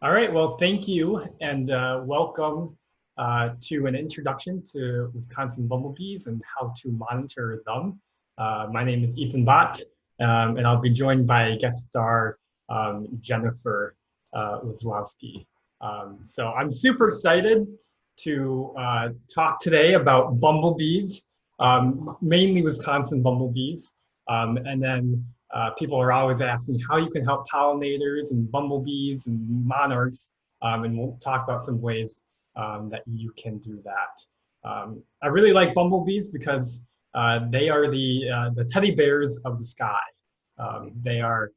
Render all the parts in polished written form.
All right, well, thank you and welcome to an introduction to Wisconsin bumblebees and how to monitor them. My name is Ethan Bott, and I'll be joined by guest star Jennifer Wazlowski. So I'm super excited to talk today about bumblebees, mainly Wisconsin bumblebees, and then people are always asking how you can help pollinators and bumblebees and monarchs, and we'll talk about some ways that you can do that. I really like bumblebees because they are the teddy bears of the sky. They are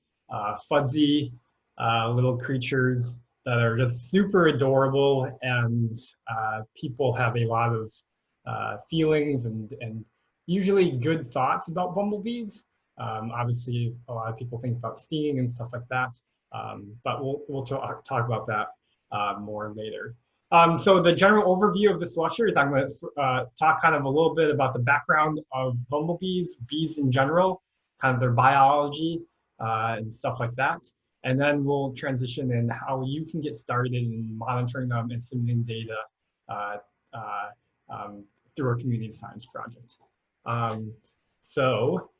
fuzzy little creatures that are just super adorable, and people have a lot of feelings and usually good thoughts about bumblebees. Obviously, a lot of people think about skiing and stuff like that, but we'll talk about that more later. So the general overview of this lecture is I'm going to talk kind of a little bit about the background of bumblebees, bees in general, kind of their biology and stuff like that. And then we'll transition in how you can get started in monitoring them and submitting data uh, uh, through a community science project. So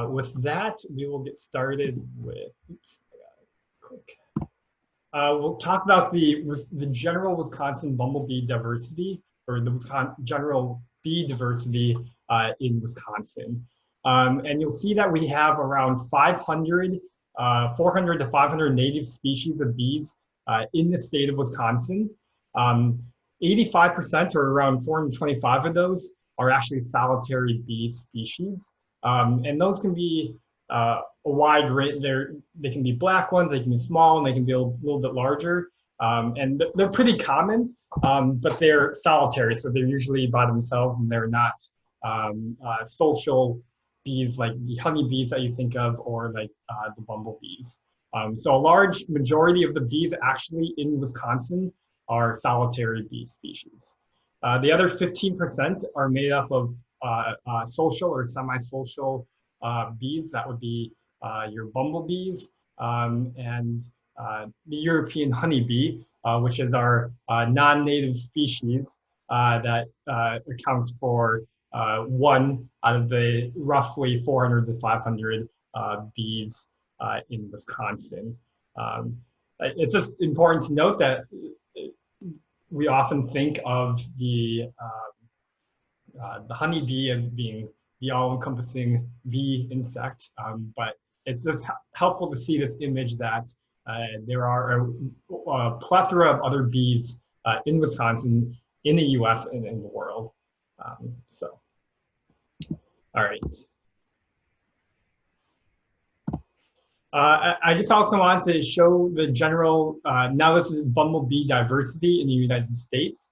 with that, we will get started with, oops, I gotta click. We'll talk about the general Wisconsin bumblebee diversity, or the general bee diversity in Wisconsin. And you'll see that we have around 400 to 500 native species of bees in the state of Wisconsin. 85% or around 425 of those are actually solitary bee species. And those can be a wide range. They can be black ones, they can be small, and they can be a little bit larger. And they're pretty common, but they're solitary, so they're usually by themselves, and they're not social bees like the honeybees that you think of, or like the bumblebees. So a large majority of the bees actually in Wisconsin are solitary bee species. The other 15% are made up of social or semi-social bees. That would be your bumblebees and the European honeybee, which is our non-native species that accounts for one out of the roughly 400 to 500 bees in Wisconsin. It's just important to note that we often think of the honeybee as being the all-encompassing bee insect, but it's just helpful to see this image that there are a plethora of other bees in Wisconsin, in the US, and in the world. All right. I just also want to show the general, now this is bumblebee diversity in the United States.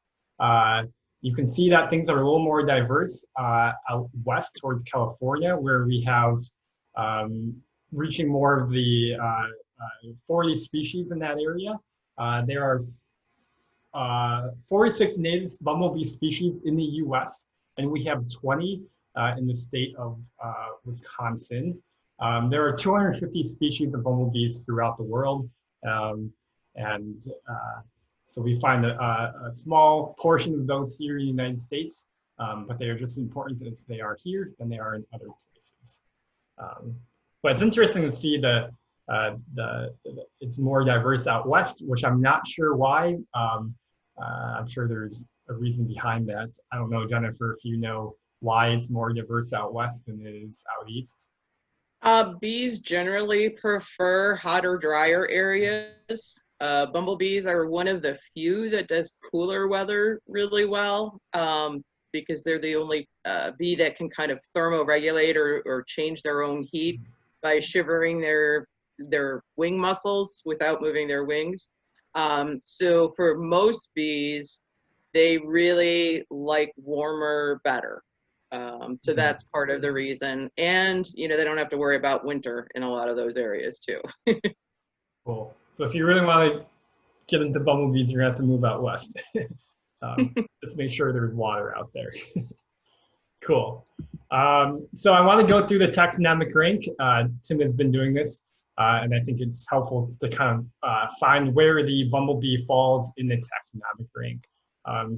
You can see that things are a little more diverse out west towards California, where we have reaching more of the 40 species in that area. There are 46 native bumblebee species in the US, and we have 20 in the state of Wisconsin. There are 250 species of bumblebees throughout the world, so we find a small portion of those here in the United States, but they are just as important as they are here than they are in other places. But it's interesting to see it's more diverse out west, which I'm not sure why. I'm sure there's a reason behind that. I don't know, Jennifer, if you know why it's more diverse out west than it is out east. Bees generally prefer hotter, drier areas. Bumblebees are one of the few that does cooler weather really well, because they're the only bee that can kind of thermoregulate or change their own heat by shivering their wing muscles without moving their wings. So for most bees, they really like warmer better. So that's part of the reason. And, you know, they don't have to worry about winter in a lot of those areas too. Cool. So if you really want to get into bumblebees, you're going to have to move out west. Just make sure there's water out there. Cool. So I want to go through the taxonomic rank. Tim has been doing this and I think it's helpful to kind of find where the bumblebee falls in the taxonomic rank.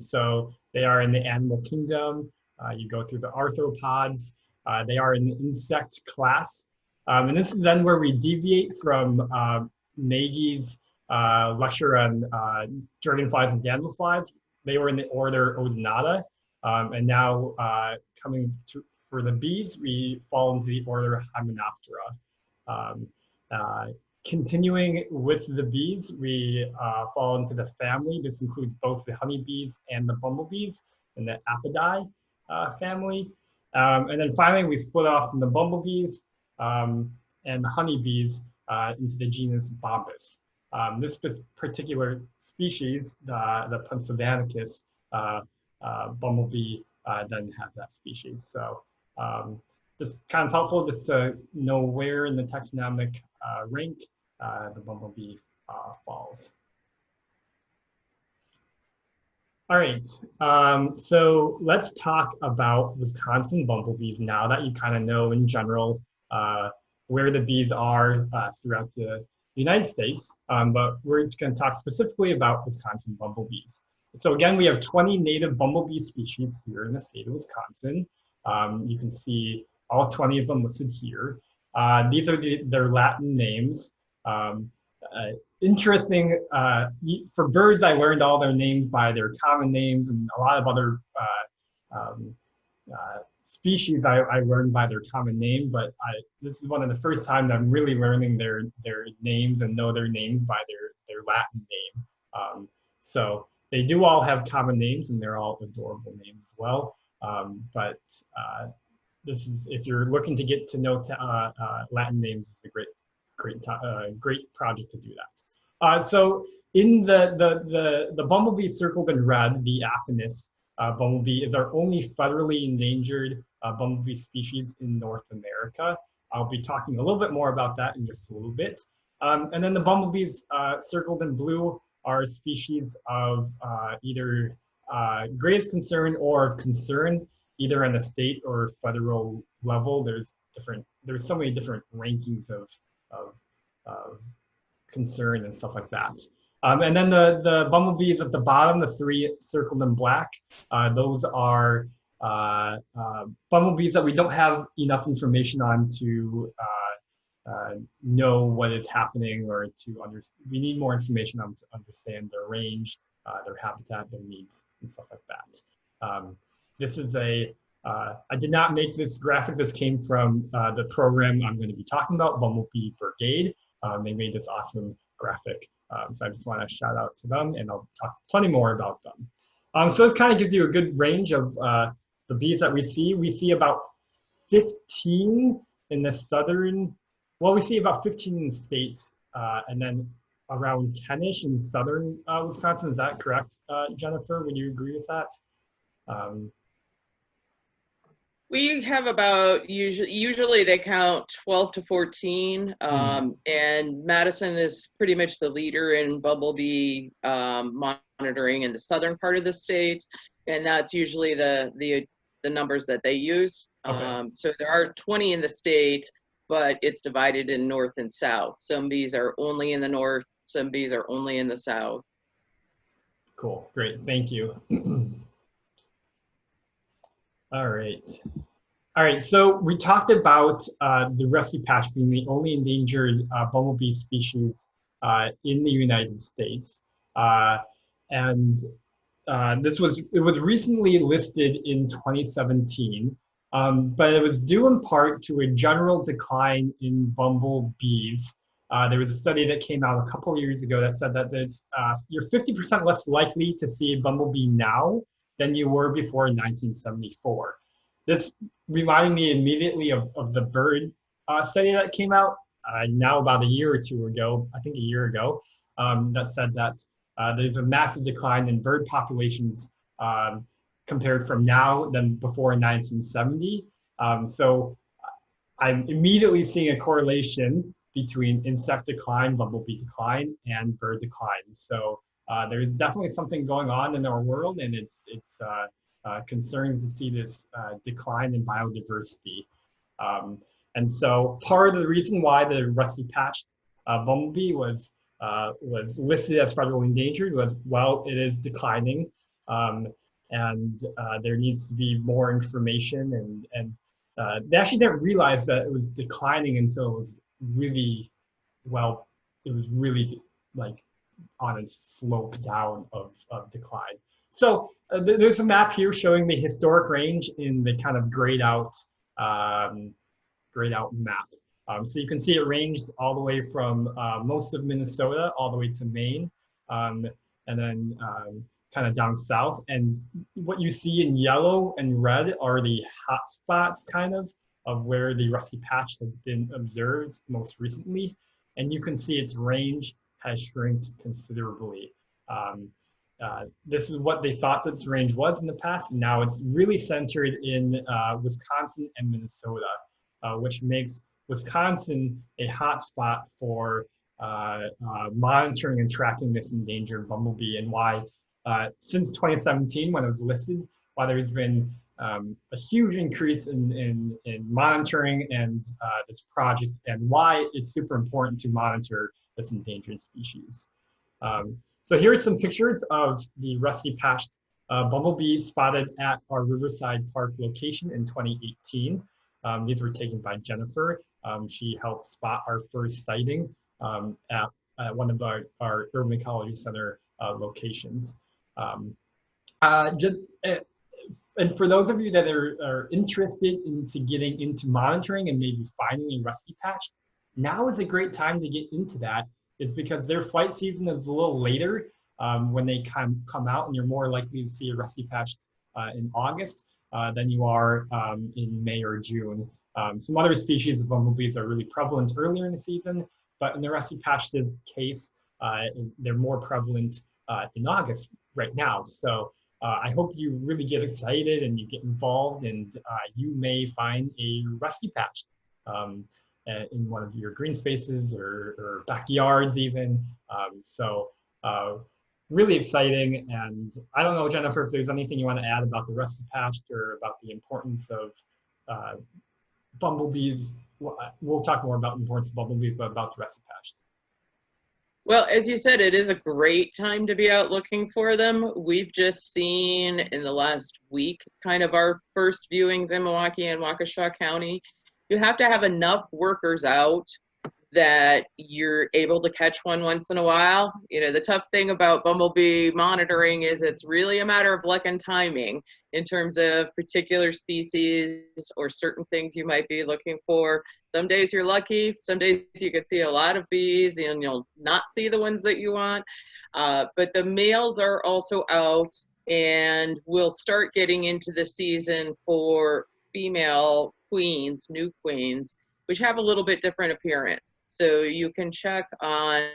So they are in the animal kingdom. You go through the arthropods. They are in the insect class. And this is then where we deviate from Nagy's lecture on dragonflies and damselflies. They were in the order Odonata. And now for the bees, we fall into the order Hymenoptera. Continuing with the bees, we fall into the family. This includes both the honeybees and the bumblebees in the Apidae family. And then finally, we split off from the bumblebees and the honeybees into the genus Bombus. This particular species, the Pennsylvanicus bumblebee, then has that species. So this is kind of helpful just to know where in the taxonomic rank the bumblebee falls. All right, so let's talk about Wisconsin bumblebees now that you kind of know in general where the bees are throughout the United States, but we're going to talk specifically about Wisconsin bumblebees. So again, we have 20 native bumblebee species here in the state of Wisconsin. You can see all 20 of them listed here. These are their Latin names. Interesting, for birds, I learned all their names by their common names, and a lot of other species I learned by their common name, but this is one of the first times I'm really learning their names and know their names by their Latin name. So they do all have common names, and they're all adorable names as well. But this is, if you're looking to get to know Latin names, it's a great project to do that. So in the bumblebee circled in red, the Aphanis bumblebee is our only federally endangered bumblebee species in North America. I'll be talking a little bit more about that in just a little bit. And then the bumblebees circled in blue are a species of either greatest concern or concern, either on the state or federal level. There's so many different rankings of concern and stuff like that. And then the bumblebees at the bottom, the three circled in black, those are bumblebees that we don't have enough information on to know what is happening, or we need more information on to understand their range, their habitat, their needs, and stuff like that. This is I did not make this graphic. This came from the program I'm going to be talking about, Bumble Bee Brigade. They made this awesome graphic. So I just want to shout out to them, and I'll talk plenty more about them. So this kind of gives you a good range of the bees that we see. We see about 15 in the southern, well, we see about 15 in the state, and then around 10-ish in southern Wisconsin. Is that correct, Jennifer? Would you agree with that? We have about, usually they count 12 to 14, and Madison is pretty much the leader in bumblebee monitoring in the southern part of the state, and that's usually the numbers that they use. Okay. So there are 20 in the state, but it's divided in north and south. Some bees are only in the north, some bees are only in the south. Cool, great, thank you. All right, so we talked about the rusty patch being the only endangered bumblebee species in the United States. And it was recently listed in 2017, but it was due in part to a general decline in bumblebees. There was a study that came out a couple of years ago that said that you're 50% less likely to see a bumblebee now than you were before 1974. This reminded me immediately of the bird study that came out now about a year or two ago, I think a year ago, that said that there's a massive decline in bird populations compared from now than before 1970. So I'm immediately seeing a correlation between insect decline, bumblebee decline, and bird decline. So there's definitely something going on in our world, and it's concerning to see this decline in biodiversity. And so part of the reason why the rusty-patched bumblebee was listed as federally endangered was, well, it is declining, and there needs to be more information. And they actually didn't realize that it was declining until it was really, well, it was really like on a slope down of decline. So there's a map here showing the historic range in the kind of um, grayed out map. So you can see it ranged all the way from most of Minnesota all the way to Maine, and then kind of down south. And what you see in yellow and red are the hot spots of where the rusty patch has been observed most recently. And you can see its range has shrinked considerably. This is what they thought its range was in the past. And now it's really centered in Wisconsin and Minnesota, which makes Wisconsin a hotspot for monitoring and tracking this endangered bumblebee, and why since 2017, when it was listed, why there's been a huge increase in monitoring and this project, and why it's super important to monitor this endangered species. So here are some pictures of the rusty-patched bumblebee spotted at our Riverside Park location in 2018. These were taken by Jennifer. She helped spot our first sighting at one of our Urban Ecology Center locations. And for those of you that are interested into getting into monitoring and maybe finding a rusty patch, now is a great time to get into that, is because their flight season is a little later when they come out, and you're more likely to see a rusty patch in August than you are in May or June. Some other species of bumblebees are really prevalent earlier in the season, but in the rusty patched case, they're more prevalent in August right now. So I hope you really get excited and you get involved, and you may find a rusty patch in one of your green spaces or backyards even. Really exciting. And I don't know, Jennifer, if there's anything you want to add about the rusty patched or about the importance of bumblebees. We'll talk more about the importance of bumblebees, but about the rusty patched. Well, as you said, it is a great time to be out looking for them. We've just seen in the last week kind of our first viewings in Milwaukee and Waukesha County. You have to have enough workers out that you're able to catch one once in a while. You know, the tough thing about bumblebee monitoring is it's really a matter of luck and timing in terms of particular species or certain things you might be looking for. Some days you're lucky, some days you could see a lot of bees and you'll not see the ones that you want. But the males are also out, and we'll start getting into the season for female queens, new queens, which have a little bit different appearance. So you can check on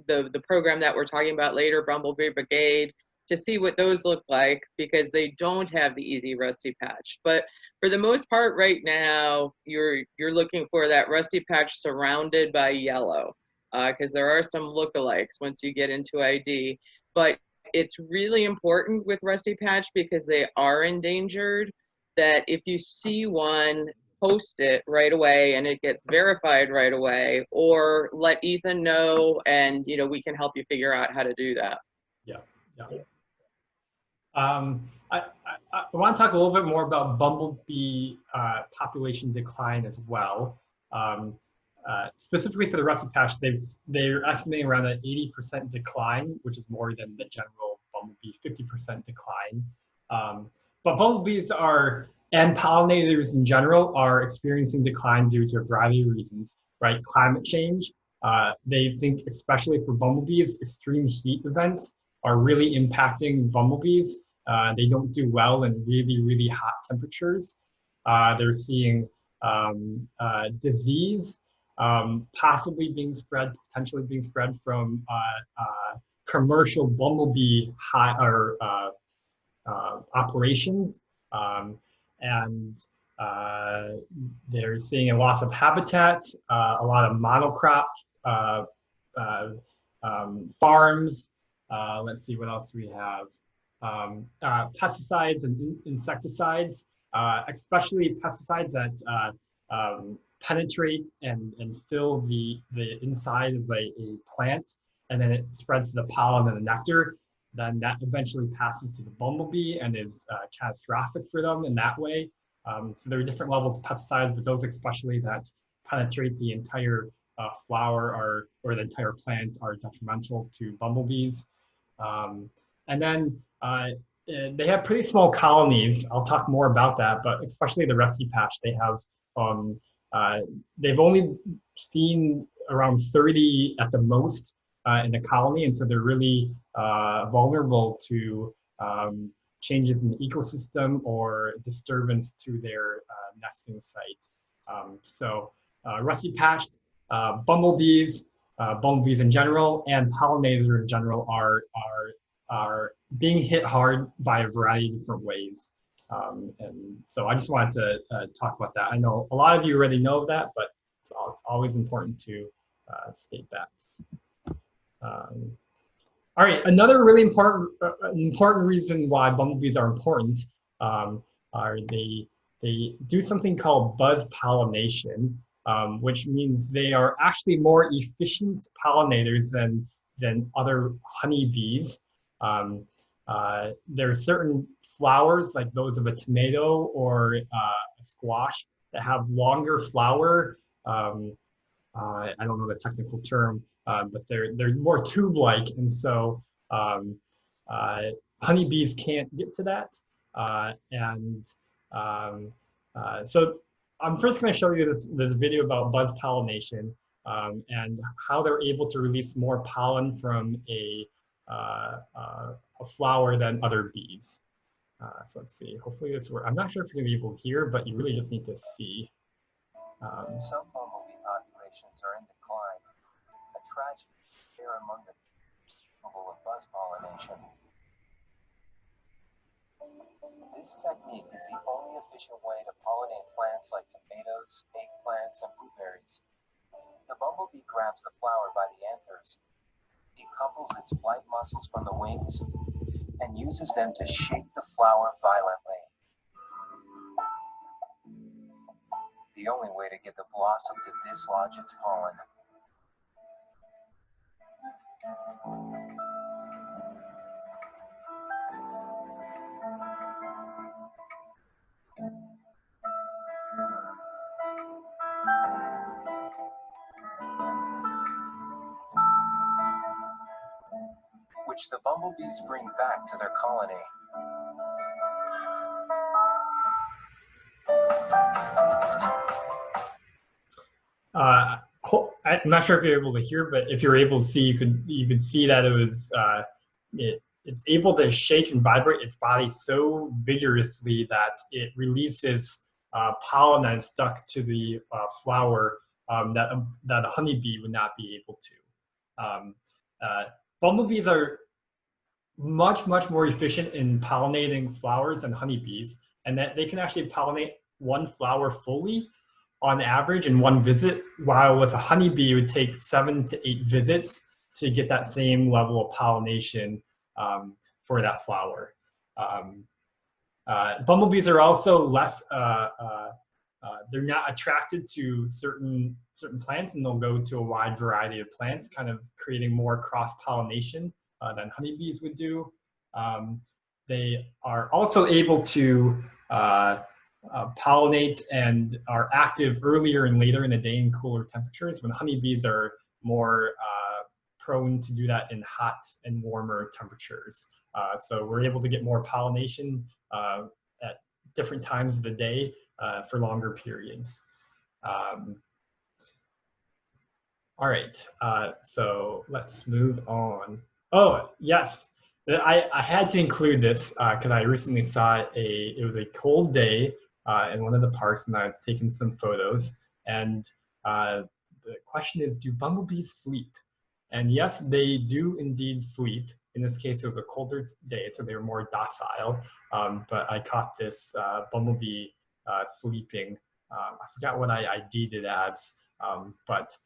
the program that we're talking about later, Bumble Bee Brigade, to see what those look like, because they don't have the easy rusty patch. But for the most part right now, you're looking for that rusty patch surrounded by yellow, because there are some lookalikes once you get into ID. But it's really important with rusty patch, because they are endangered, that if you see one, post it right away and it gets verified right away, or let Ethan know, and we can help you figure out how to do that. Yeah. I want to talk a little bit more about bumblebee population decline as well. Specifically for the rusty patch, they're estimating around an 80% decline, which is more than the general bumblebee 50% decline. But bumblebees and pollinators in general are experiencing decline due to a variety of reasons, right? Climate change. They think, especially for bumblebees, extreme heat events are really impacting bumblebees. They don't do well in really, really hot temperatures. They're seeing disease potentially being spread from commercial bumblebee operations. And they're seeing a loss of habitat, a lot of monocrop farms. Let's see what else we have. Pesticides and insecticides, especially pesticides that penetrate and fill the inside of a plant, and then it spreads to the pollen and the nectar. Then that eventually passes to the bumblebee and is catastrophic for them in that way. So there are different levels of pesticides, but those especially that penetrate the entire flower or the entire plant are detrimental to bumblebees. And then they have pretty small colonies. I'll talk more about that, but especially the rusty patch, they have they've only seen around 30 at the most in the colony, and so they're really vulnerable to changes in the ecosystem or disturbance to their nesting site. So rusty patched bumblebees, bumblebees in general, and pollinators in general are being hit hard by a variety of different ways. And so I just wanted to talk about that. I know a lot of you already know that, but it's always important to state that. All right, another really important reason why bumblebees are important are they do something called buzz pollination, which means they are actually more efficient pollinators than other honeybees. There are certain flowers, like those of a tomato or a squash, that have longer flower. I don't know the technical term, but they're more tube-like, and so honeybees can't get to that. So I'm first going to show you this video about buzz pollination and how they're able to release more pollen from a flower than other bees. So let's see, hopefully this works. I'm not sure if you're going to be able to hear, but you really just need to see. Some bumblebee populations are in decline, a tragedy here among the capable of buzz pollination. This technique is the only efficient way to pollinate plants like tomatoes, eggplants, and blueberries. The bumblebee grabs the flower by the anthers, decouples its flight muscles from the wings, and uses them to shake the flower violently. The only way to get the blossom to dislodge its pollen. Which the bumblebees bring back to their colony. I'm not sure if you're able to hear, but if you're able to see, you could see that it was it's able to shake and vibrate its body so vigorously that it releases pollen that is stuck to the flower that a honeybee would not be able to. Bumblebees are much more efficient in pollinating flowers than honeybees, and that they can actually pollinate one flower fully on average in one visit, while with a honeybee it would take 7 to 8 visits to get that same level of pollination for that flower. Bumblebees are also less, they're not attracted to certain plants, and they'll go to a wide variety of plants, kind of creating more cross-pollination than honeybees would do. They are also able to pollinate and are active earlier and later in the day in cooler temperatures, when honeybees are more prone to do that in hot and warmer temperatures. So we're able to get more pollination at different times of the day for longer periods. All right, so let's move on. Oh, yes, I had to include this because I recently saw it was a cold day in one of the parks, and I was taking some photos. And the question is, do bumblebees sleep? And yes, they do indeed sleep. In this case, it was a colder day, so they were more docile. But I caught this bumblebee sleeping. I forgot what I ID'd it as, but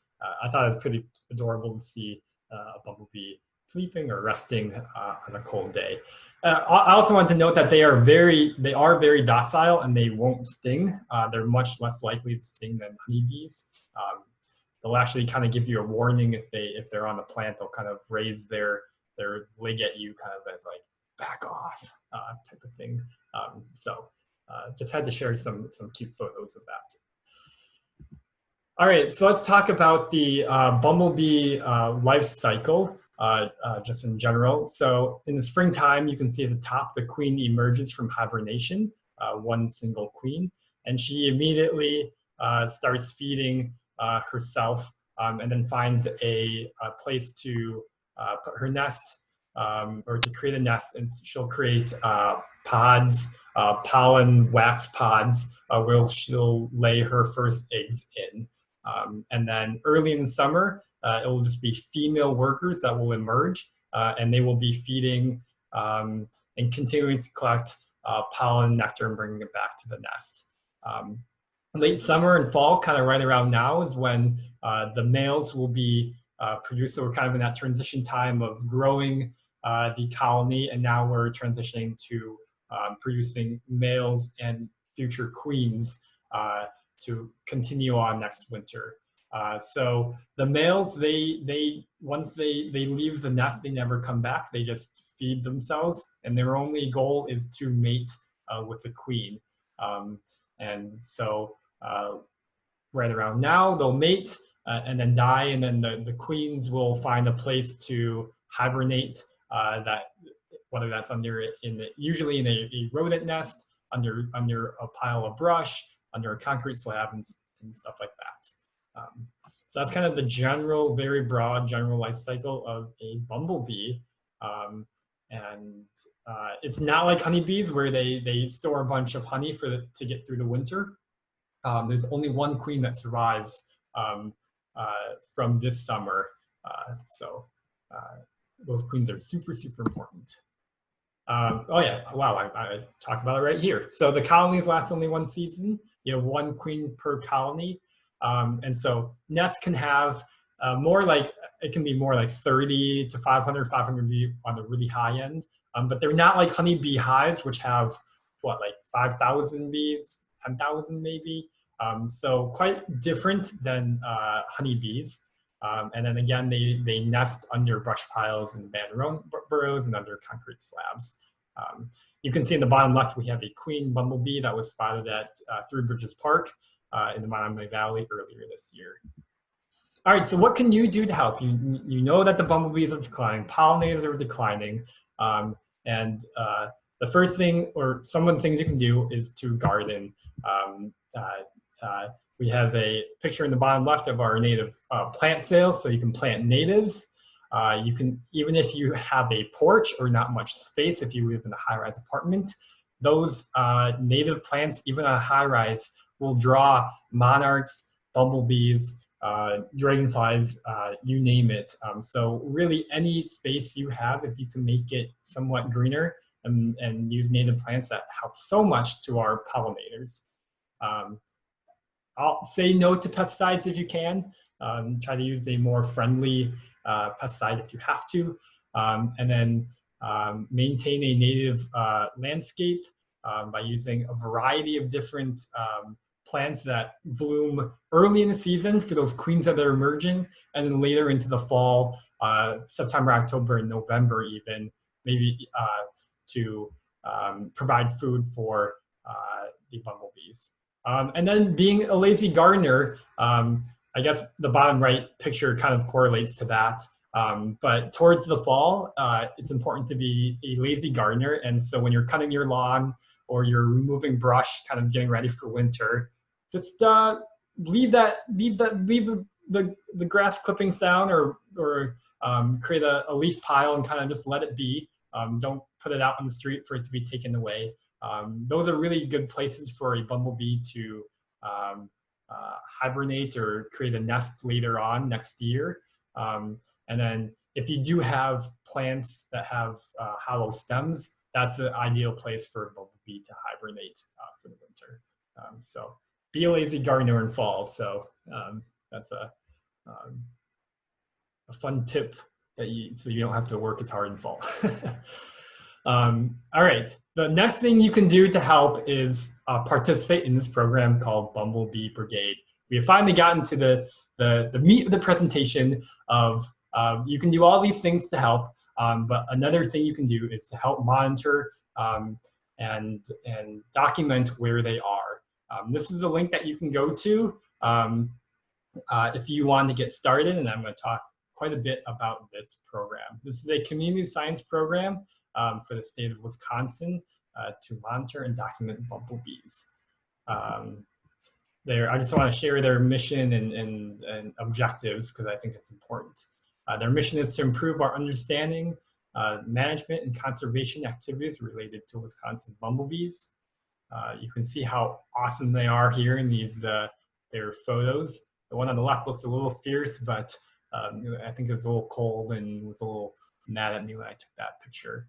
I thought it was pretty adorable to see a bumblebee sleeping or resting on a cold day. I also want to note that they are very docile and they won't sting. They're much less likely to sting than honeybees. They'll actually kind of give you a warning if they're on the plant. They'll kind of raise their leg at you, kind of as like back off type of thing. Just had to share some cute photos of that. All right, so let's talk about the bumblebee life cycle, just in general. So in the springtime, you can see at the top, the queen emerges from hibernation, one single queen, and she immediately starts feeding herself, and then finds a place to put her nest, or to create a nest, and she'll create pods, pollen wax pods, where she'll lay her first eggs in. And then early in the summer, it will just be female workers that will emerge, and they will be feeding and continuing to collect pollen, nectar, and bringing it back to the nest. Late summer and fall, kind of right around now, is when the males will be produced. So we're kind of in that transition time of growing the colony, and now we're transitioning to producing males and future queens to continue on next winter. So the males, once they leave the nest, they never come back. They just feed themselves, and their only goal is to mate with the queen. And so right around now, they'll mate and then die, and then the queens will find a place to hibernate, whether that's usually in a rodent nest, under a pile of brush, under a concrete slab, and stuff like that. So that's kind of the very broad general life cycle of a bumblebee. And it's not like honeybees, where they store a bunch of honey to get through the winter. There's only one queen that survives from this summer. So those queens are super, super important. Oh yeah, wow, I talked about it right here. So the colonies last only one season. You have one queen per colony. And so nests can have it can be more like 30 to 500 bee on the really high end. But they're not like honeybee hives, which have like 5,000 bees, 10,000 maybe. So quite different than honeybees. And then again, they nest under brush piles and abandoned burrows and under concrete slabs. You can see in the bottom left, we have a queen bumblebee that was spotted at Three Bridges Park in the Monomoy Valley earlier this year. All right, so what can you do to help? You know that the bumblebees are declining, pollinators are declining, and the first thing, or some of the things you can do, is to garden. We have a picture in the bottom left of our native plant sale, so you can plant natives. You can, even if you have a porch or not much space, if you live in a high-rise apartment, those native plants, even on a high-rise, will draw monarchs, bumblebees, dragonflies, you name it. So really any space you have, if you can make it somewhat greener and use native plants, that helps so much to our pollinators. I'll say no to pesticides if you can. Try to use a more friendly pesticide if you have to. And then maintain a native landscape by using a variety of different plants that bloom early in the season for those queens that are emerging, and then later into the fall, September, October, and November even, maybe to provide food for the bumblebees. And then being a lazy gardener, I guess the bottom right picture kind of correlates to that. But towards the fall, it's important to be a lazy gardener. And so when you're cutting your lawn or you're removing brush, kind of getting ready for winter, just leave the grass clippings down, or create a leaf pile and kind of just let it be. Don't put it out on the street for it to be taken away. Those are really good places for a bumblebee to hibernate or create a nest later on next year. And then if you do have plants that have hollow stems, that's an ideal place for a bumblebee to hibernate for the winter. So be a lazy gardener in fall. So that's a fun tip so you don't have to work as hard in fall. All right, the next thing you can do to help is participate in this program called Bumble Bee Brigade. We have finally gotten to the meat of the presentation of you can do all these things to help, but another thing you can do is to help monitor and document where they are. This is a link that you can go to if you want to get started, and I'm going to talk quite a bit about this program. This is a community science program for the state of Wisconsin to monitor and document bumblebees. I just want to share their mission and objectives because I think it's important. Their mission is to improve our understanding, management, and conservation activities related to Wisconsin bumblebees. You can see how awesome they are here in these their photos. The one on the left looks a little fierce, but I think it was a little cold and was a little mad at me when I took that picture.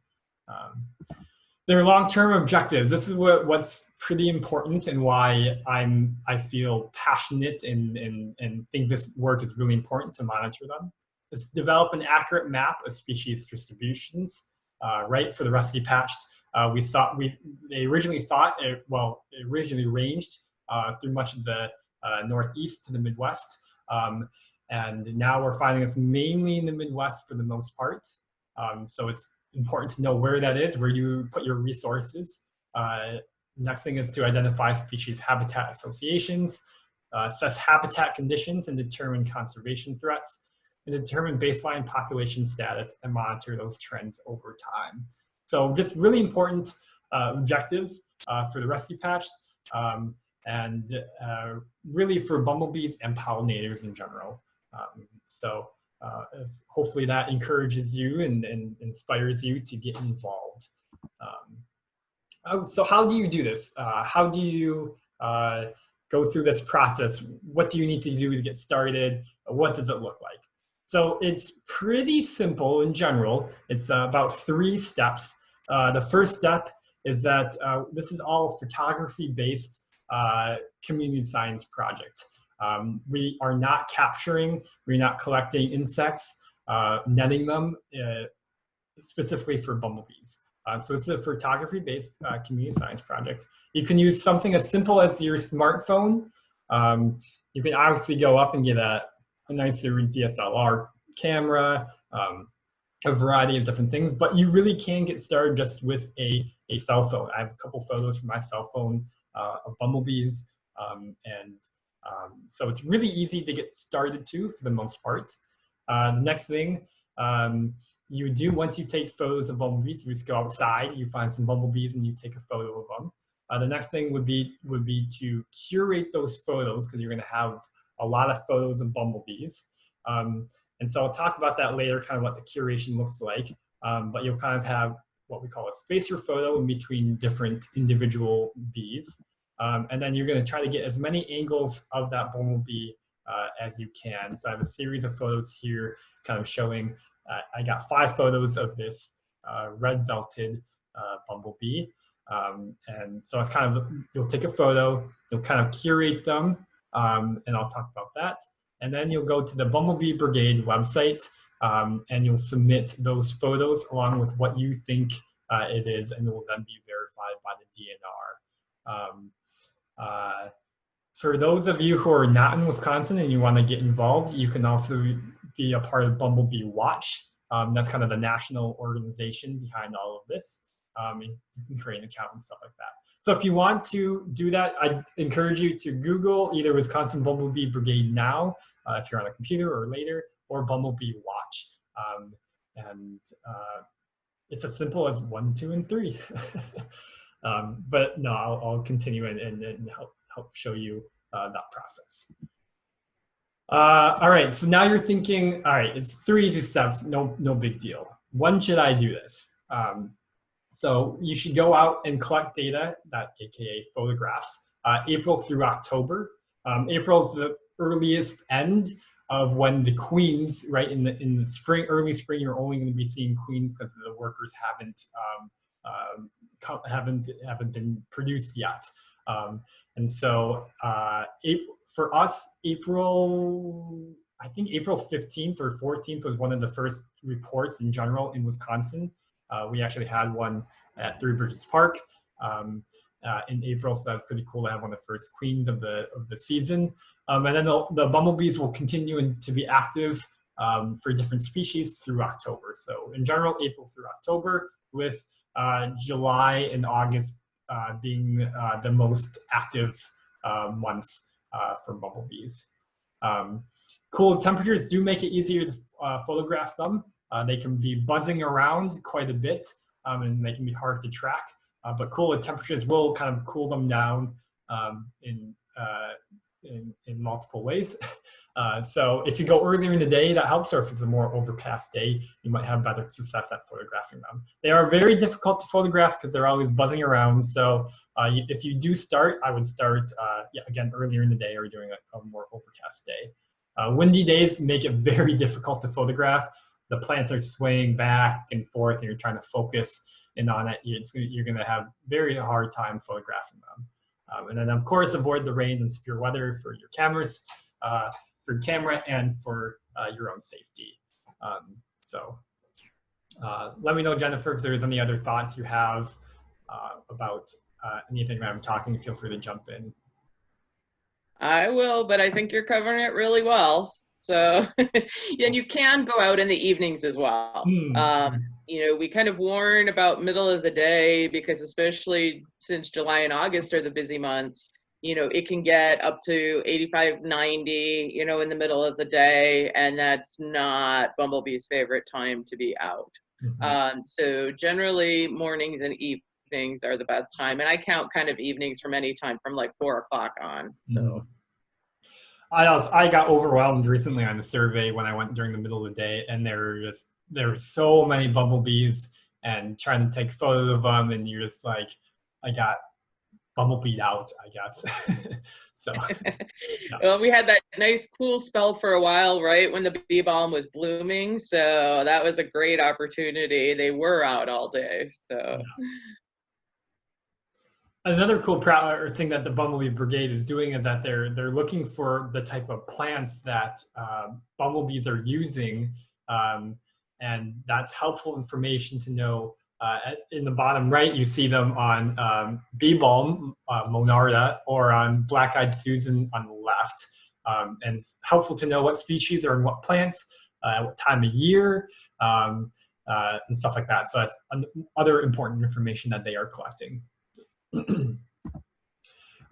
Their long-term objectives. This is what's pretty important and why I feel passionate and think this work is really important to monitor them. Is to develop an accurate map of species distributions, right, for the rusty patched. They originally thought, it originally ranged through much of the Northeast to the Midwest. And now we're finding it's mainly in the Midwest for the most part. So it's important to know where that is, where you put your resources. Next thing is to identify species habitat associations, assess habitat conditions and determine conservation threats, and determine baseline population status and monitor those trends over time. So just really important objectives for the rescue patched and really for bumblebees and pollinators in general. Hopefully that encourages you and inspires you to get involved. So how do you do this? How do you go through this process? What do you need to do to get started? What does it look like? So it's pretty simple in general. It's about 3 steps. The first step is that this is all photography-based community science project. We are not capturing, we're not collecting insects, netting them specifically for bumblebees. So it's a photography-based community science project. You can use something as simple as your smartphone. You can obviously go up and get a nicer DSLR camera, a variety of different things, but you really can get started just with a cell phone. I have a couple photos from my cell phone of bumblebees, so it's really easy to get started to for the most part. The next thing you do once you take photos of bumblebees, you just go outside, you find some bumblebees and you take a photo of them. The next thing would be to curate those photos because you're going to have a lot of photos of bumblebees. And so I'll talk about that later, kind of what the curation looks like. But you'll kind of have what we call a spacer photo in between different individual bees. And then you're going to try to get as many angles of that bumblebee as you can. So I have a series of photos here kind of showing, I got 5 photos of this red belted bumblebee. And so it's kind of, you'll take a photo, you'll kind of curate them, and I'll talk about that. And then you'll go to the Bumble Bee Brigade website and you'll submit those photos along with what you think it is, and it will then be verified by the DNR. For those of you who are not in Wisconsin and you want to get involved, you can also be a part of Bumblebee Watch. That's kind of the national organization behind all of this. And you can create an account and stuff like that. So if you want to do that, I encourage you to Google either Wisconsin Bumblebee Brigade now, if you're on a computer or later, or Bumblebee Watch. It's as simple as 1, 2, and 3. But no, I'll continue and help show you that process. All right, so now you're thinking, all right, it's 3 easy steps, no big deal. When should I do this? So you should go out and collect data, aka photographs, April through October. April's the earliest end of when the queens, right, in the spring, early spring, you're only going to be seeing queens because the workers haven't been produced yet. And so for us, April, I think April 15th or 14th was one of the first reports in general in Wisconsin. We actually had one at Three Bridges Park in April, so that's pretty cool to have one of the first queens of the season. And then the bumblebees will continue to be active for different species through October. So in general, April through October, with July and August being the most active months for bumblebees. Cool temperatures do make it easier to photograph them. They can be buzzing around quite a bit, and they can be hard to track. But cooler temperatures will kind of cool them down in multiple ways. So if you go earlier in the day, that helps, or if it's a more overcast day, you might have better success at photographing them. They are very difficult to photograph because they're always buzzing around. So if you do start, I would start, again, earlier in the day or during a more overcast day. Windy days make it very difficult to photograph. The plants are swaying back and forth and you're trying to focus in on it. You're going to have very hard time photographing them. And then of course, avoid the rain and severe weather for your cameras, for your camera and for your own safety. Let me know, Jennifer, if there's any other thoughts you have about anything that I'm talking. Feel free to jump in. I will, but I think you're covering it really well. So, and you can go out in the evenings as well. You know, we kind of warn about middle of the day because especially since July and August are the busy months, you know, it can get up to 85, 90, you know, in the middle of the day, and that's not bumblebees' favorite time to be out. So generally mornings and evenings are the best time, and I count kind of evenings from any time from like 4 o'clock on. So. I got overwhelmed recently on the survey when I went during the middle of the day, and there were so many bumblebees and trying to take photos of them, and you're just like, I got bumblebeed out, I guess. So yeah. Well, we had that nice cool spell for a while, right, when the bee balm was blooming, so that was a great opportunity. They were out all day, so. Yeah. Another cool thing that the Bumblebee Brigade is doing is that they're looking for the type of plants that bumblebees are using, and that's helpful information to know. In the bottom right, you see them on bee balm, Monarda, or on black-eyed Susan on the left. And it's helpful to know what species are in what plants, what time of year, and stuff like that. So that's other important information that they are collecting.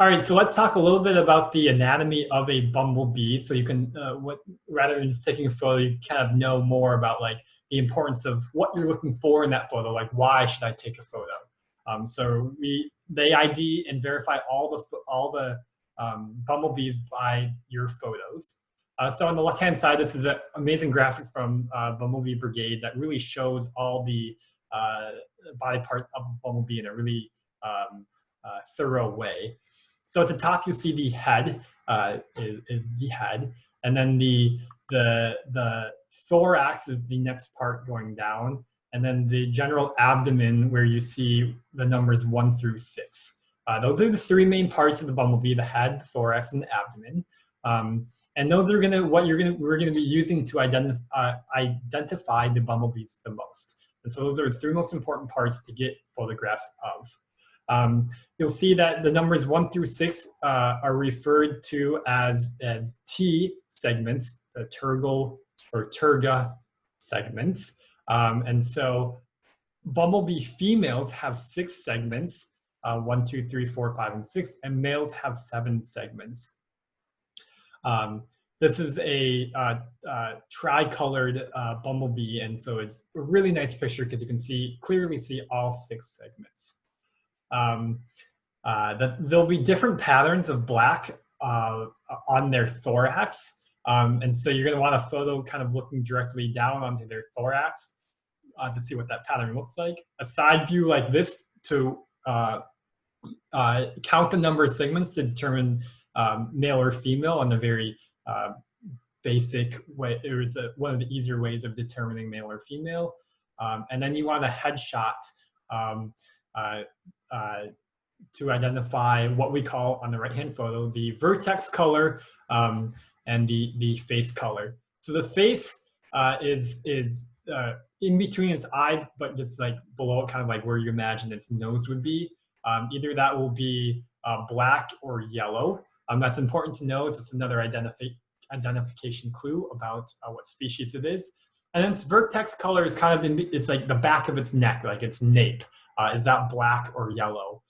All right, so let's talk a little bit about the anatomy of a bumblebee. So you can, rather than just taking a photo, you kind of know more about like the importance of what you're looking for in that photo. Like, why should I take a photo? So they ID and verify all the bumblebees by your photos. So on the left-hand side, this is an amazing graphic from Bumblebee Brigade that really shows all the body part of a bumblebee in a really thorough way. So at the top, you see the head is the head, and then the thorax is the next part going down, and then the general abdomen where you see the numbers 1 through 6. Those are the 3 main parts of the bumblebee: the head, the thorax, and the abdomen. And those are we're gonna be using to identify the bumblebees the most. And so those are the 3 most important parts to get photographs of. You'll see that the numbers 1 through 6 are referred to as T segments, the tergal or terga segments. And so bumblebee females have 6 segments, 1, 2, 3, 4, 5, and 6, and males have 7 segments. This is a tri-colored bumblebee, and so it's a really nice picture because you can clearly see all 6 segments. There'll be different patterns of black on their thorax, and so you're going to want a photo kind of looking directly down onto their thorax to see what that pattern looks like. A side view like this to count the number of segments to determine male or female in a very basic way. It was one of the easier ways of determining male or female. And then you want a headshot to identify what we call on the right-hand photo the vertex color, and and the face color. So the face is in between its eyes, but just like below it, kind of like where you imagine its nose would be. Either that will be black or yellow. That's important to know. It's just another identification clue about what species it is. And then its vertex color is kind of it's like the back of its neck, like its nape. Is that black or yellow?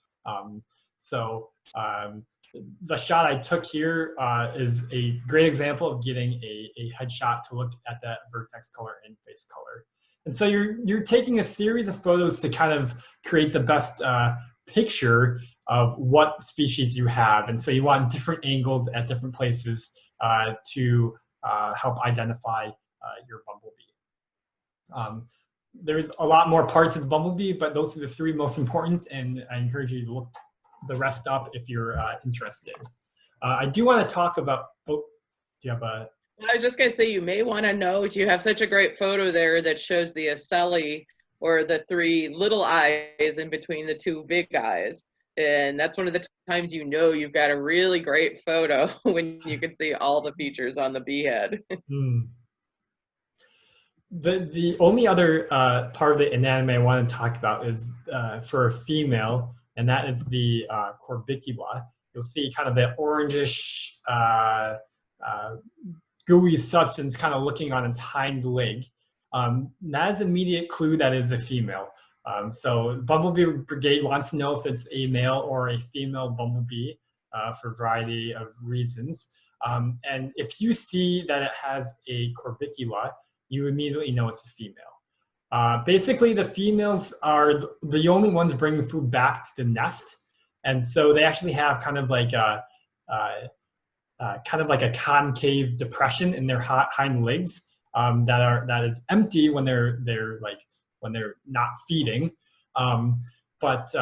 The shot I took here is a great example of getting a headshot to look at that vertex color and face color. And so you're taking a series of photos to kind of create the best picture of what species you have. And so you want different angles at different places to help identify your bumblebee. There's a lot more parts of the bumblebee, but those are the three most important, and I encourage you to look the rest up if you're interested. I do want to talk about, do you have a? I was just going to say, you may want to note, you have such a great photo there that shows the ocelli, or the three little eyes in between the two big eyes. And that's one of the times you know you've got a really great photo, when you can see all the features on the bee head. The only other part of the anatomy I want to talk about is for a female, and that is the corbicula. You'll see kind of the orangish, gooey substance kind of looking on its hind leg. That is an immediate clue that is a female. So Bumble Bee Brigade wants to know if it's a male or a female bumblebee for a variety of reasons. And if you see that it has a corbicula, you immediately know it's a female. Basically, the females are the only ones bringing food back to the nest, and so they actually have kind of like a concave depression in their hind legs that is empty when they're not feeding. But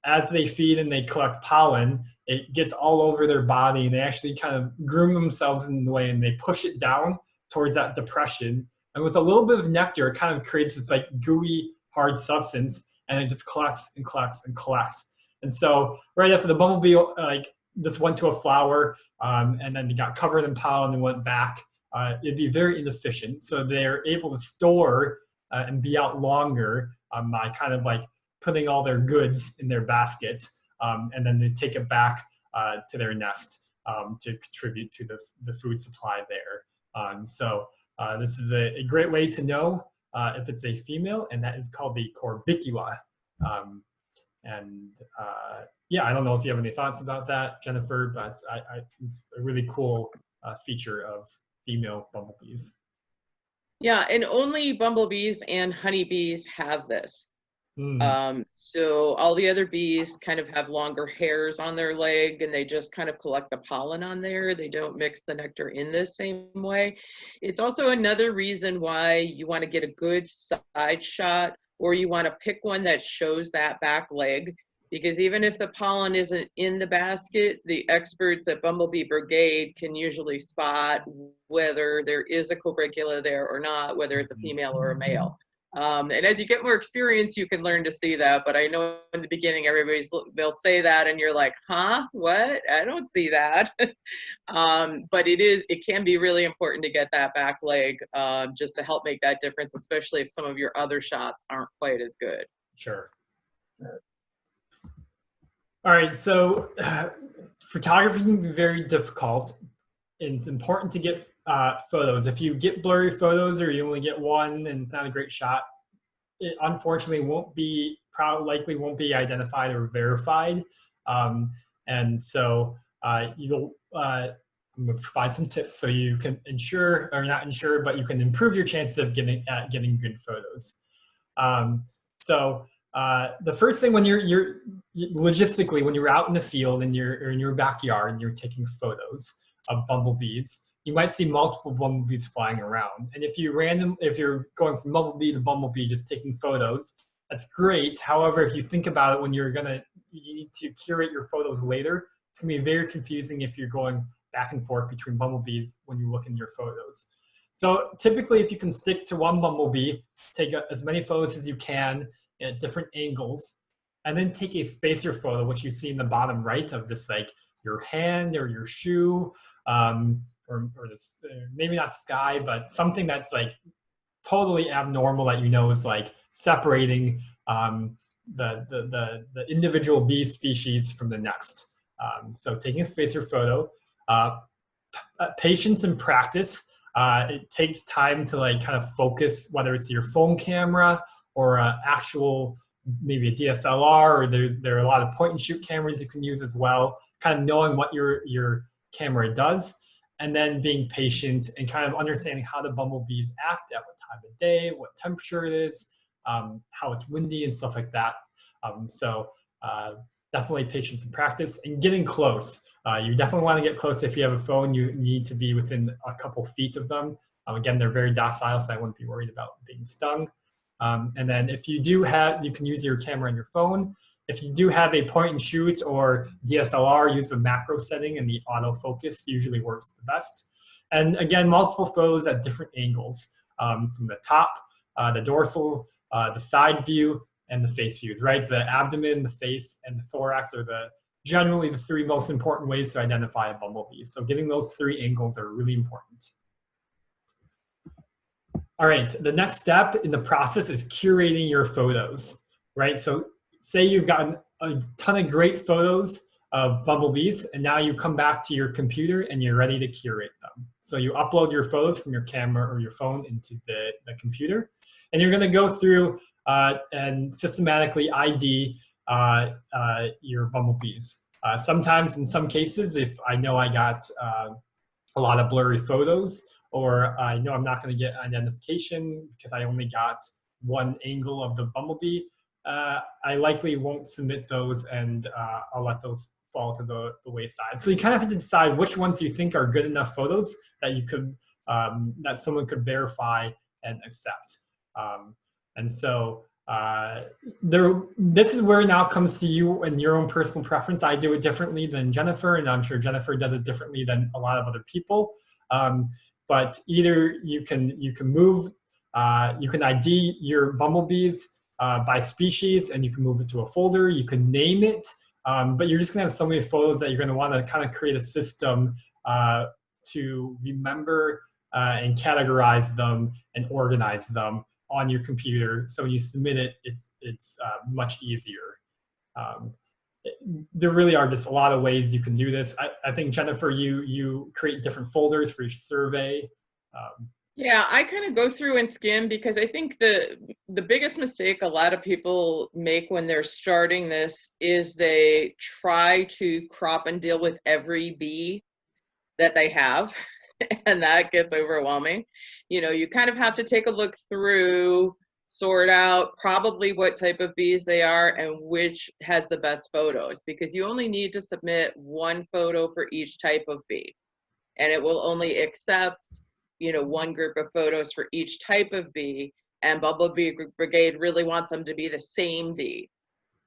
as they feed and they collect pollen, it gets all over their body, and they actually kind of groom themselves in the way, and they push it down towards that depression. And with a little bit of nectar, it kind of creates this like gooey, hard substance, and it just collects and collects and collects. And so right after the bumblebee just went to a flower, and then they got covered in pollen and went back, it'd be very inefficient. So they're able to store and be out longer by kind of like putting all their goods in their basket, and then they take it back to their nest to contribute to the food supply there. This is a great way to know if it's a female, and that is called the corbicula. Yeah, I don't know if you have any thoughts about that, Jennifer, but it's a really cool feature of female bumblebees. Yeah, and only bumblebees and honeybees have this. So all the other bees kind of have longer hairs on their leg, and they just kind of collect the pollen on there. They don't mix the nectar in the same way. It's also another reason why you want to get a good side shot, or you want to pick one that shows that back leg, because even if the pollen isn't in the basket, the experts at Bumble Bee Brigade can usually spot whether there is a corbicula there or not, whether it's a female or a male. And as you get more experience, you can learn to see that. But I know in the beginning, they'll say that, and you're like, huh, what? I don't see that. But it can be really important to get that back leg, just to help make that difference, especially if some of your other shots aren't quite as good. Sure. All right, so photography can be very difficult. It's important to get photos. If you get blurry photos, or you only get one and it's not a great shot, it unfortunately likely won't be identified or verified. And so I'm going to provide some tips so you can ensure, or not ensure, but you can improve your chances of getting good photos. The first thing, when you're logistically, when you're out in the field and you're in your backyard and you're taking photos of bumblebees, you might see multiple bumblebees flying around. And if you're going from bumblebee to bumblebee, just taking photos, that's great. However, if you think about it, when you need to curate your photos later, it's gonna be very confusing if you're going back and forth between bumblebees when you look in your photos. So typically, if you can stick to one bumblebee, take as many photos as you can at different angles, and then take a spacer photo, which you see in the bottom right of this, like your hand or your shoe, or this, maybe not the sky, but something that's like totally abnormal that you know is like separating the individual bee species from the next. So taking a spacer photo, patience and practice. It takes time to like kind of focus, whether it's your phone camera or actual, maybe a DSLR, or there are a lot of point and shoot cameras you can use as well, kind of knowing what your camera does, and then being patient and kind of understanding how the bumblebees act at what time of day, what temperature it is, how it's windy and stuff like that. Definitely patience and practice and getting close. You definitely want to get close. If you have a phone, you need to be within a couple feet of them. Again, they're very docile, so I wouldn't be worried about being stung. And then if you do have, you can use your camera on your phone. If you do have a point and shoot or DSLR, use the macro setting, and the autofocus usually works the best. And again, multiple photos at different angles, from the top, the dorsal, the side view, and the face views, right? The abdomen, the face, and the thorax are generally the three most important ways to identify a bumblebee. So getting those three angles are really important. All right, the next step in the process is curating your photos, right? So say you've gotten a ton of great photos of bumblebees, and now you come back to your computer and you're ready to curate them. So you upload your photos from your camera or your phone into the computer, and you're gonna go through and systematically ID your bumblebees. Sometimes, in some cases, if I know I got a lot of blurry photos, or I know I'm not going to get identification because I only got one angle of the bumblebee, I likely won't submit those, and I'll let those fall to the wayside. So you kind of have to decide which ones you think are good enough photos that you could that someone could verify and accept. And so this is where now comes to you and your own personal preference. I do it differently than Jennifer, and I'm sure Jennifer does it differently than a lot of other people. But either you can move, you can ID your bumblebees by species, and you can move it to a folder. You can name it, but you're just gonna have so many photos that you're gonna want to kind of create a system to remember and categorize them and organize them on your computer. So when you submit it, it's much easier. There really are just a lot of ways you can do this. I think, Jennifer, you create different folders for each survey. Yeah, I kind of go through and skim, because I think the biggest mistake a lot of people make when they're starting this is they try to crop and deal with every bee that they have, and that gets overwhelming. You know, you kind of have to take a look through, sort out probably what type of bees they are and which has the best photos, because you only need to submit one photo for each type of bee, and it will only accept, you know, one group of photos for each type of bee, and Bumble Bee Brigade really wants them to be the same bee.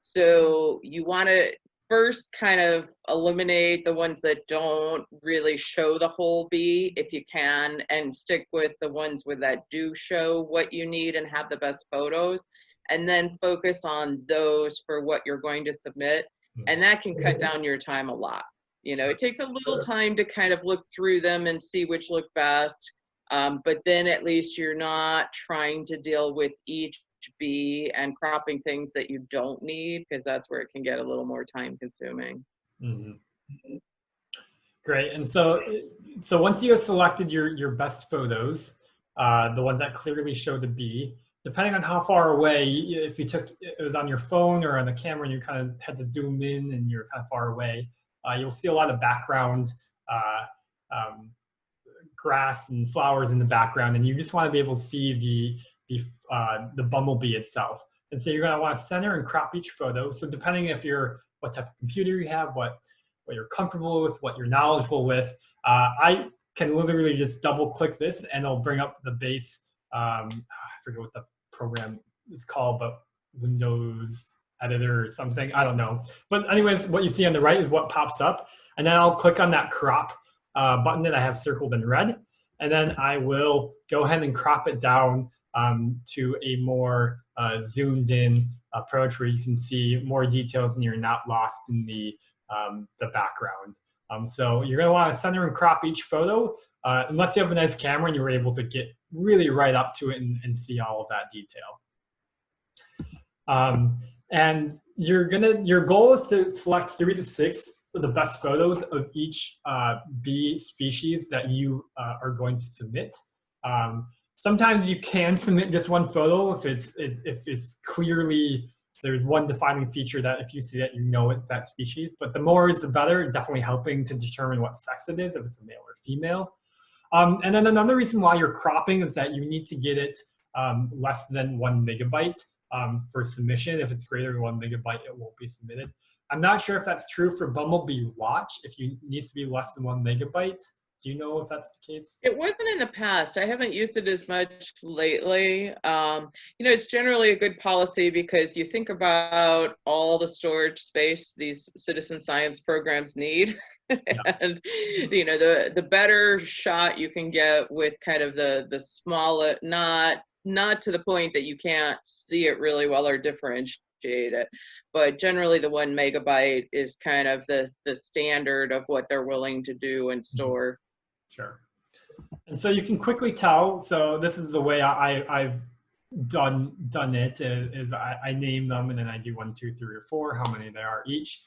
So you want to first kind of eliminate the ones that don't really show the whole bee if you can, and stick with the ones that do show what you need and have the best photos, and then focus on those for what you're going to submit. And that can cut down your time a lot. You know, it takes a little time to kind of look through them and see which look best. But then at least you're not trying to deal with each bee and cropping things that you don't need, because that's where it can get a little more time consuming. Mm-hmm. Great. And so once you have selected your best photos, the ones that clearly show the bee, depending on how far away, if you took it was on your phone or on the camera and you kind of had to zoom in and you're kind of far away, you'll see a lot of background grass and flowers in the background, and you just want to be able to see the bumblebee itself. And so you're going to want to center and crop each photo. So depending what type of computer you have, what you're comfortable with, what you're knowledgeable with, I can literally just double click this and it'll bring up the base. I forget what the program is called, but Windows Editor or something, I don't know. But anyways, what you see on the right is what pops up. And then I'll click on that crop button that I have circled in red. And then I will go ahead and crop it down to a more zoomed in approach where you can see more details and you're not lost in the background. So you're going to want to center and crop each photo unless you have a nice camera and you're able to get really right up to it and see all of that detail. And your goal is to select 3 to 6 of the best photos of each bee species that you are going to submit. Sometimes you can submit just one photo if it's clearly there's one defining feature that if you see it, you know it's that species. But the more is the better, definitely helping to determine what sex it is, if it's a male or female. And then another reason why you're cropping is that you need to get it less than 1 megabyte for submission. If it's greater than 1 megabyte, it won't be submitted. I'm not sure if that's true for Bumblebee Watch, if it needs to be less than 1 megabyte. Do you know if that's the case? It wasn't in the past. I haven't used it as much lately. You know, it's generally a good policy because you think about all the storage space these citizen science programs need. Yeah. And, you know, the better shot you can get with kind of the smaller, not to the point that you can't see it really well or differentiate it, but generally the 1 megabyte is kind of the standard of what they're willing to do and store. Sure. And so you can quickly tell, so this is the way I've done it, is I name them and then I do 1, 2, 3, or 4, how many there are each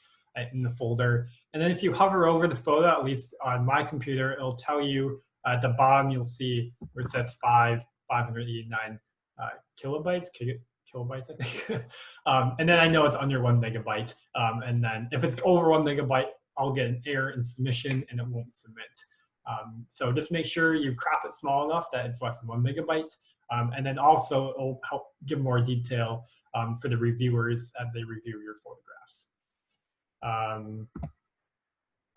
in the folder. And then if you hover over the photo, at least on my computer, it'll tell you at the bottom, you'll see where it says 589 kilobytes, I think. And then I know it's under 1 megabyte. And then if it's over 1 megabyte, I'll get an error in submission and it won't submit. So just make sure you crop it small enough that it's less than 1 megabyte. And then also it'll help give more detail for the reviewers as they review your photographs.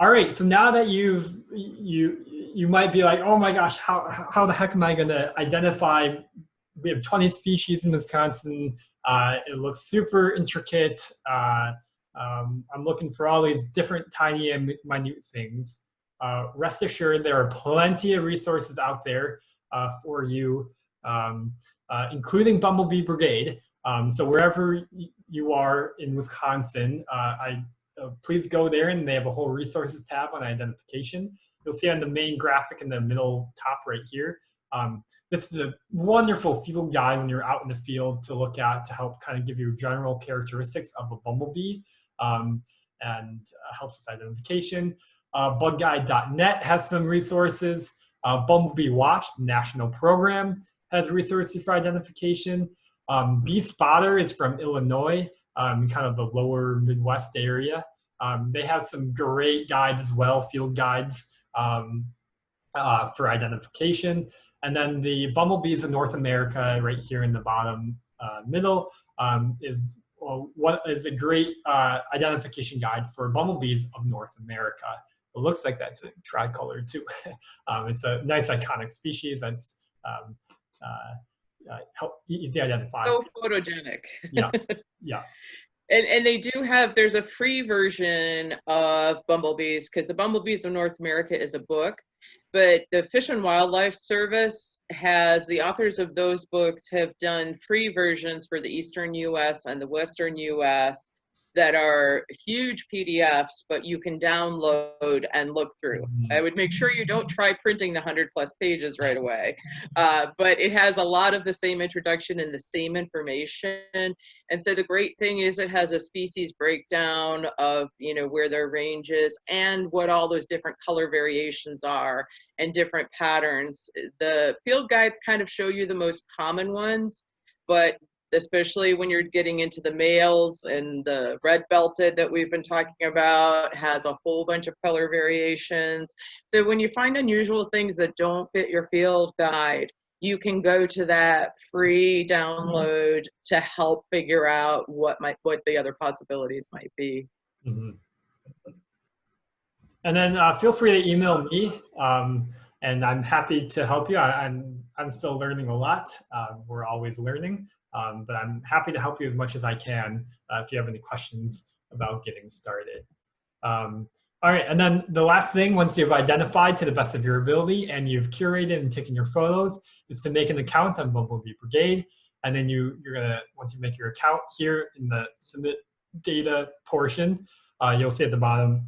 All right, so now that you might be like, oh my gosh, how the heck am I gonna identify? We have 20 species in Wisconsin. It looks super intricate. I'm looking for all these different tiny and minute things. Rest assured, there are plenty of resources out there for you, including Bumble Bee Brigade. So wherever you are in Wisconsin, please go there, and they have a whole resources tab on identification. You'll see on the main graphic in the middle top right here. This is a wonderful field guide when you're out in the field to look at to help kind of give you general characteristics of a bumblebee and helps with identification. Bugguide.net has some resources. Bumblebee Watch, the national program, has resources for identification. Bee Spotter is from Illinois, kind of the lower Midwest area. They have some great guides as well, field guides for identification. And then the Bumblebees of North America, right here in the bottom middle, is a great identification guide for bumblebees of North America. It looks like that's a tricolor too. It's a nice iconic species that's easy to identify. So photogenic. Yeah, yeah. And they do have, there's a free version of bumblebees, because the Bumblebees of North America is a book, but the Fish and Wildlife Service has, the authors of those books have done free versions for the Eastern US and the Western US that are huge PDFs, but you can download and look through. I would make sure you don't try printing the 100+ pages right away, but it has a lot of the same introduction and the same information. And so the great thing is it has a species breakdown of, you know, where their range is and what all those different color variations are and different patterns. The field guides kind of show you the most common ones, but especially when you're getting into the males, and the red belted that we've been talking about has a whole bunch of color variations. So when you find unusual things that don't fit your field guide, you can go to that free download to help figure out what the other possibilities might be. Mm-hmm. And then feel free to email me, and I'm happy to help you. I'm still learning a lot. We're always learning. But I'm happy to help you as much as I can if you have any questions about getting started. All right, and then the last thing, once you've identified to the best of your ability and you've curated and taken your photos, is to make an account on Bumble Bee Brigade. And then you're gonna, once you make your account here in the submit data portion, you'll see at the bottom,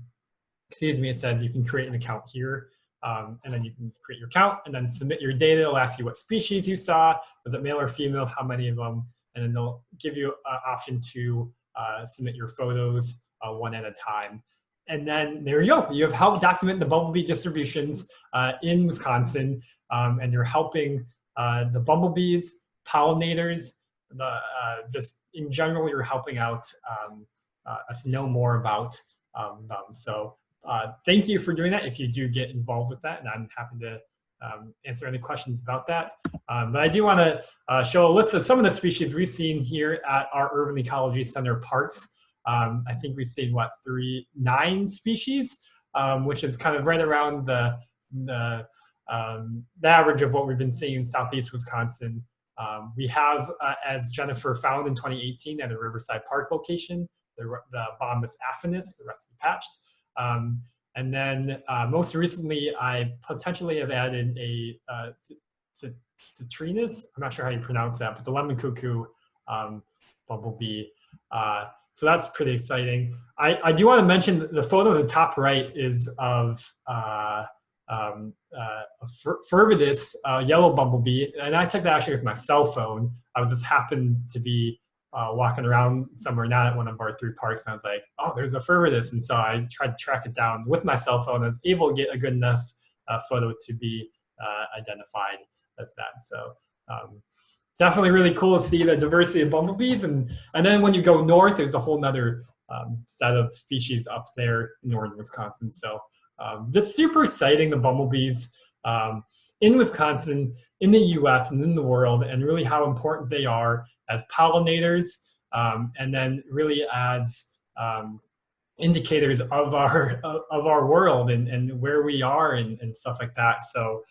it says you can create an account here. And then you can create your count and then submit your data. It'll ask you what species you saw, was it male or female, how many of them, and then they'll give you an option to submit your photos one at a time. And then there you go. You have helped document the bumblebee distributions in Wisconsin, and you're helping the bumblebees, pollinators, just in general, you're helping out us know more about them. So thank you for doing that if you do get involved with that, and I'm happy to answer any questions about that. But I do want to show a list of some of the species we've seen here at our Urban Ecology Center parks. I think we've seen, what, 9 species, which is kind of right around the average of what we've been seeing in Southeast Wisconsin. We have, as Jennifer found in 2018 at a Riverside Park location, the Bombus affinis, the rusty patched. And then most recently, I potentially have added a citrinus. I'm not sure how you pronounce that, but the lemon cuckoo bumblebee. So that's pretty exciting. I do want to mention the photo in the top right is of a fervidus yellow bumblebee, and I took that actually with my cell phone. I just happened to be walking around somewhere, not at one of our 3 parks, and I was like, oh, there's a fervidus, and so I tried to track it down with my cell phone. I was able to get a good enough photo to be identified as that. So definitely really cool to see the diversity of bumblebees, and then when you go north, there's a whole nother set of species up there in northern Wisconsin. So just super exciting, the bumblebees in Wisconsin, in the US, and in the world, and really how important they are as pollinators, and then really as indicators of our world and where we are and stuff like that. So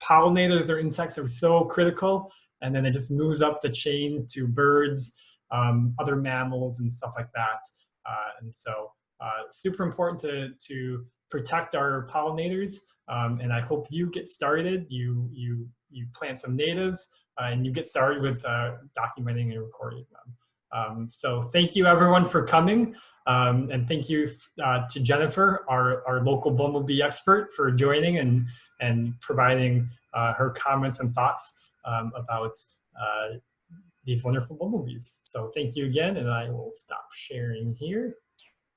pollinators or insects are so critical, and then it just moves up the chain to birds, other mammals, and stuff like that. And so super important to protect our pollinators, and I hope you get started. You plant some natives, and you get started with documenting and recording them. So thank you everyone for coming, and thank you to Jennifer, our local bumblebee expert, for joining and providing her comments and thoughts about these wonderful bumblebees. So thank you again, and I will stop sharing here.